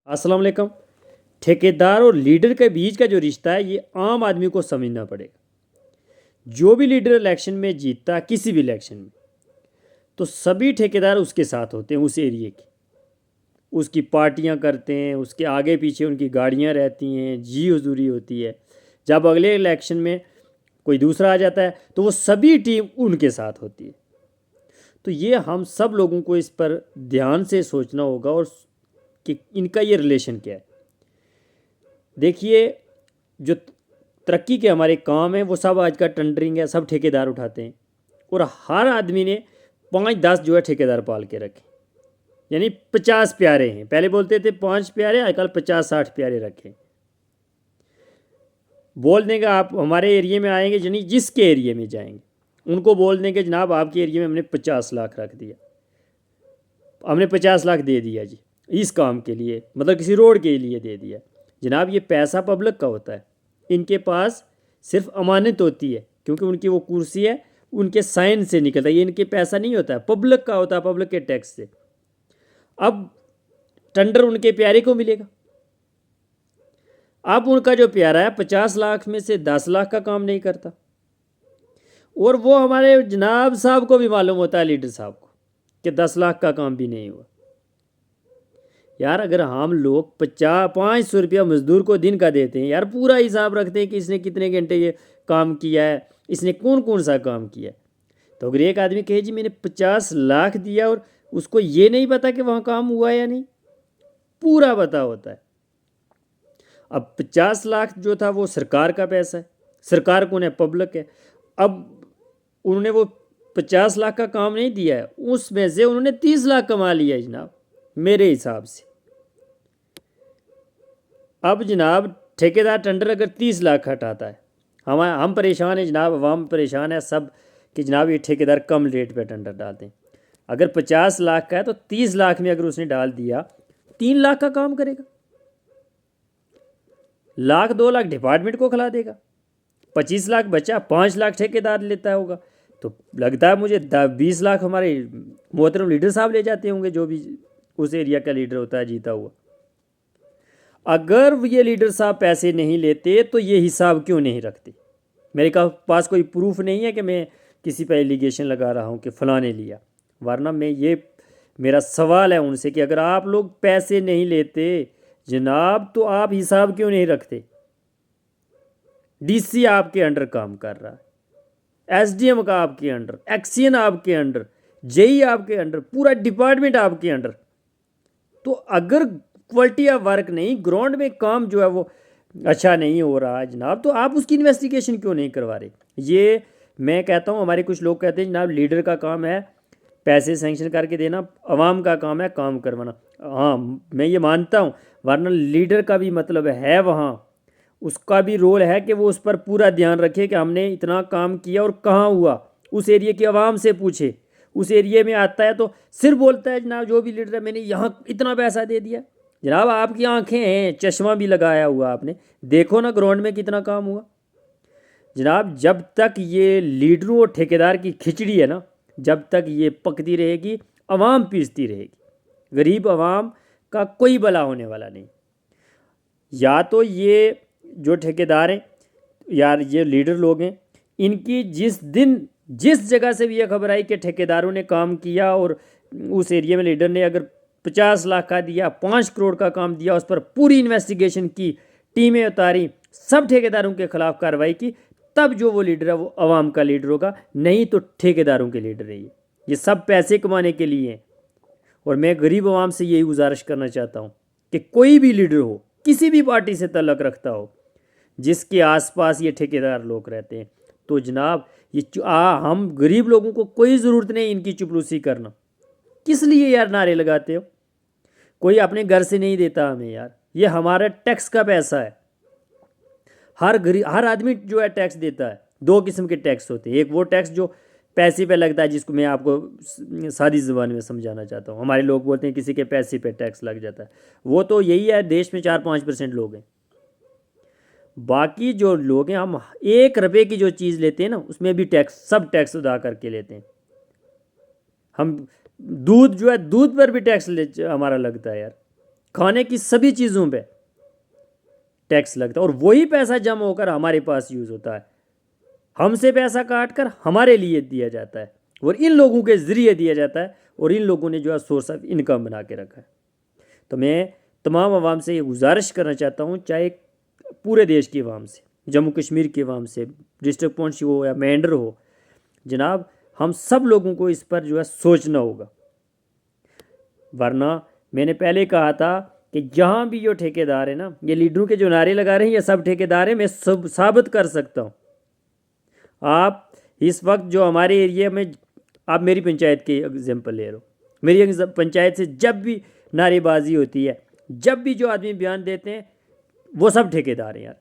अस्सलाम वालेकुम। ठेकेदार और लीडर के बीच का जो रिश्ता है ये आम आदमी को समझना पड़ेगा। जो भी लीडर इलेक्शन में जीतता है, किसी भी इलेक्शन में, तो सभी ठेकेदार उसके साथ होते हैं, उस एरिए की उसकी पार्टियां करते हैं, उसके आगे पीछे उनकी गाड़ियां रहती हैं, जी हजूरी होती है। जब अगले इलेक्शन में कोई दूसरा आ जाता है तो वो सभी टीम उनके साथ होती है। तो ये हम सब लोगों को इस पर ध्यान से सोचना होगा और कि इनका ये रिलेशन क्या है। देखिए, जो तरक्की के हमारे काम हैं वो सब आज का टेंडरिंग है, सब ठेकेदार उठाते हैं। और हर आदमी ने 5-10 जो है ठेकेदार पाल के रखे, यानी 50 प्यारे हैं। पहले बोलते थे 5 प्यारे, आजकल 50-60 प्यारे रखे। बोल देंगे आप हमारे एरिए में आएंगे, यानी जिसके एरिए में जाएंगे उनको बोल देंगे जनाब आपके एरिए में हमने 50 लाख रख दिया, हमने 50 लाख दे दिया जी इस काम के लिए, मतलब किसी रोड के लिए दे दिया। जनाब ये पैसा पब्लिक का होता है, इनके पास सिर्फ अमानत होती है, क्योंकि उनकी वो कुर्सी है, उनके साइन से निकलता है। ये इनके पैसा नहीं होता है, पब्लिक का होता है, पब्लिक के टैक्स से। अब टेंडर उनके प्यारे को मिलेगा। अब उनका जो प्यारा है 50 लाख में से 10 लाख का काम नहीं करता, और वो हमारे जनाब साहब को भी मालूम होता है, लीडर साहब को, कि 10 लाख का काम भी नहीं हुआ। यार अगर हम लोग 500 रुपया मजदूर को दिन का देते हैं, यार पूरा हिसाब रखते हैं कि इसने कितने घंटे ये काम किया है, इसने कौन कौन सा काम किया है। तो अगर एक आदमी कहे जी मैंने 50 लाख दिया और उसको ये नहीं पता कि वहाँ काम हुआ या नहीं, पूरा पता होता है। अब 50 लाख जो था वो सरकार का पैसा है, सरकार कौन है? पब्लिक है। अब उन्होंने वो 50 लाख का काम नहीं दिया है, उसमें से उन्होंने 30 लाख कमा लिया है जनाब, मेरे हिसाब से। अब जनाब ठेकेदार टेंडर अगर 30 लाख हटाता है, हम परेशान हैं जनाब, अवाम परेशान है सब कि जनाब ये ठेकेदार कम रेट पे टेंडर डालते हैं। अगर 50 लाख का है तो 30 लाख में अगर उसने डाल दिया, 3 लाख का काम करेगा, 1-2 लाख डिपार्टमेंट को खिला देगा, 25 लाख बचा, 5 लाख ठेकेदार लेता होगा। तो लगता है मुझे 20 लाख हमारे मोहतरम लीडर साहब ले जाते होंगे, जो भी उस एरिया का लीडर होता है जीता हुआ। अगर ये लीडर साहब पैसे नहीं लेते तो ये हिसाब क्यों नहीं रखते? मेरे पास कोई प्रूफ नहीं है कि मैं किसी पर एलिगेशन लगा रहा हूँ कि फ़लाँ ने लिया, वरना मैं ये मेरा सवाल है उनसे कि अगर आप लोग पैसे नहीं लेते जनाब तो आप हिसाब क्यों नहीं रखते? डीसी आपके अंडर काम कर रहा है, एसडीएम का आपके अंडर, एक्सीएन आपके अंडर, जेई आपके अंडर, पूरा डिपार्टमेंट आपके अंडर। तो अगर क्वालिटी ऑफ वर्क नहीं, ग्राउंड में काम जो है वो अच्छा नहीं हो रहा है जनाब, तो आप उसकी इन्वेस्टिगेशन क्यों नहीं करवा रहे? ये मैं कहता हूँ, हमारे कुछ लोग कहते हैं जनाब लीडर का काम है पैसे सेंक्शन करके देना, अवाम का काम है काम करवाना। हाँ मैं ये मानता हूँ, वरना लीडर का भी मतलब है वहाँ, उसका भी रोल है कि वो उस पर पूरा ध्यान रखे कि हमने इतना काम किया और कहाँ हुआ, उस एरिया की आवाम से पूछे। उस एरिया में आता है तो सिर्फ बोलता है जनाब जो भी लीडर है मैंने यहाँ इतना पैसा दे दिया। जनाब आपकी आंखें हैं, चश्मा भी लगाया हुआ आपने, देखो ना ग्राउंड में कितना काम हुआ। जनाब जब तक ये लीडरों और ठेकेदार की खिचड़ी है ना, जब तक ये पकती रहेगी, आवाम पीसती रहेगी, गरीब आवाम का कोई भला होने वाला नहीं। या तो ये जो ठेकेदार हैं, यार ये लीडर लोग हैं, इनकी जिस दिन जिस जगह से भी ये खबर आई कि ठेकेदारों ने काम किया और उस एरिया में लीडर ने अगर 50 लाख का दिया, 5 करोड़ का काम दिया, उस पर पूरी इन्वेस्टिगेशन की, टीमें उतारी, सब ठेकेदारों के खिलाफ कार्रवाई की, तब जो वो लीडर है वो आवाम का लीडर होगा, नहीं तो ठेकेदारों के लीडर है। ये सब पैसे कमाने के लिए हैं। और मैं गरीब आवाम से यही गुजारिश करना चाहता हूँ कि कोई भी लीडर हो, किसी भी पार्टी से तल्लक रखता हो, जिसके आसपास ये ठेकेदार लोग रहते हैं, तो जनाब ये हम गरीब लोगों को कोई ज़रूरत नहीं इनकी चुपलूसी करना। किस लिए यार नारे लगाते हो? कोई अपने घर से नहीं देता हमें यार, ये हमारा टैक्स का पैसा है। हर आदमी जो है टैक्स देता है। 2 किस्म के टैक्स होते हैं, एक वो टैक्स जो पैसे पे लगता है, जिसको मैं आपको सादी ज़ुबान में समझाना चाहता हूँ। हमारे लोग बोलते हैं किसी के पैसे पे टैक्स लग जाता है, वो तो यही है, देश में 4-5% लोग हैं। बाकी जो लोग हैं, हम 1 रुपये की जो चीज़ लेते हैं ना, उसमें भी टैक्स, सब टैक्स अदा करके लेते हैं। हम दूध जो है, दूध पर भी टैक्स हमारा लगता है यार, खाने की सभी चीज़ों पे टैक्स लगता है और वही पैसा जमा होकर हमारे पास यूज़ होता है, हमसे पैसा काट कर हमारे लिए दिया जाता है और इन लोगों के ज़रिए दिया जाता है और इन लोगों ने जो है सोर्स ऑफ इनकम बना के रखा है। तो मैं तमाम आवाम से ये गुजारिश करना चाहता हूँ, चाहे पूरे देश की आवाम से, जम्मू कश्मीर की आवाम से, डिस्ट्रिक्ट पुंछ हो या मेंढर हो, जनाब हम सब लोगों को इस पर जो है सोचना होगा। वरना मैंने पहले कहा था कि जहाँ भी जो ठेकेदार है ना, ये लीडरों के जो नारे लगा रहे हैं ये सब ठेकेदार हैं, मैं सब साबित कर सकता हूँ। आप इस वक्त जो हमारे एरिया में, आप मेरी पंचायत के एग्जाम्पल ले रहे हो, मेरी पंचायत से जब भी नारेबाजी होती है, जब भी जो आदमी बयान देते हैं, वो सब ठेकेदार हैं यार।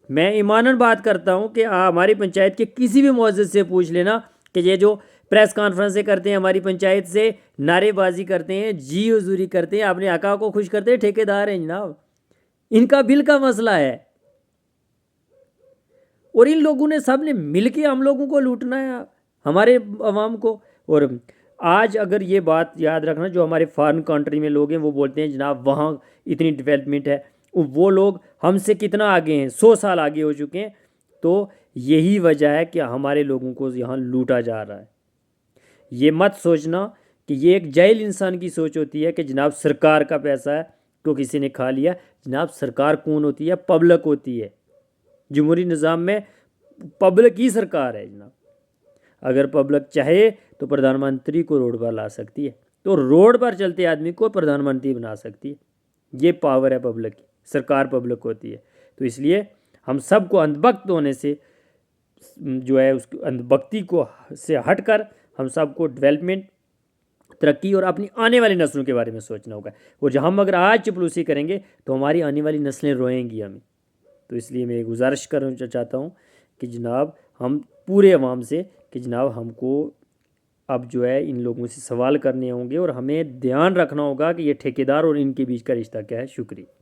मैं ईमानन बात करता हूँ कि हमारी पंचायत के किसी भी मुअज़्ज़िज़ से पूछ लेना कि ये जो प्रेस कॉन्फ्रेंसें करते हैं हमारी पंचायत से, नारेबाजी करते हैं, जी हुजूरी करते हैं, अपने आका को खुश करते हैं, ठेकेदार हैं जनाब। इनका बिल का मसला है और इन लोगों ने सब ने मिल के हम लोगों को लूटना है, हमारे अवाम को। और आज अगर ये बात याद रखना, जो हमारे फॉरेन कंट्री में लोग हैं वो बोलते हैं जनाब वहाँ इतनी डेवलपमेंट है, वो लोग हमसे कितना आगे हैं, 100 साल आगे हो चुके हैं। तो यही वजह है कि हमारे लोगों को यहाँ लूटा जा रहा है। ये मत सोचना कि ये एक जाहिल इंसान की सोच होती है कि जनाब सरकार का पैसा है तो किसी ने खा लिया। जनाब सरकार कौन होती है? पब्लिक होती है। जमहूरी निज़ाम में पब्लिक ही सरकार है जनाब। अगर पब्लिक चाहे तो प्रधानमंत्री को रोड पर ला सकती है, तो रोड पर चलते आदमी को प्रधानमंत्री बना सकती है। ये पावर है पब्लिक की, सरकार पब्लिक होती है। तो इसलिए हम सबको अंधभक्त होने से जो है उस अंधभक्ति को से हटकर हम सबको डेवलपमेंट, तरक्की और अपनी आने वाली नस्लों के बारे में सोचना होगा। और जब हम अगर आज चपलूसी करेंगे तो हमारी आने वाली नस्लें रोएंगी हमें। तो इसलिए मैं गुजारिश करना चाहता हूँ कि जनाब हम पूरे अवाम से कि जनाब हमको अब जो है इन लोगों से सवाल करने होंगे और हमें ध्यान रखना होगा कि ये ठेकेदार और इनके बीच का रिश्ता क्या है। शुक्रिया।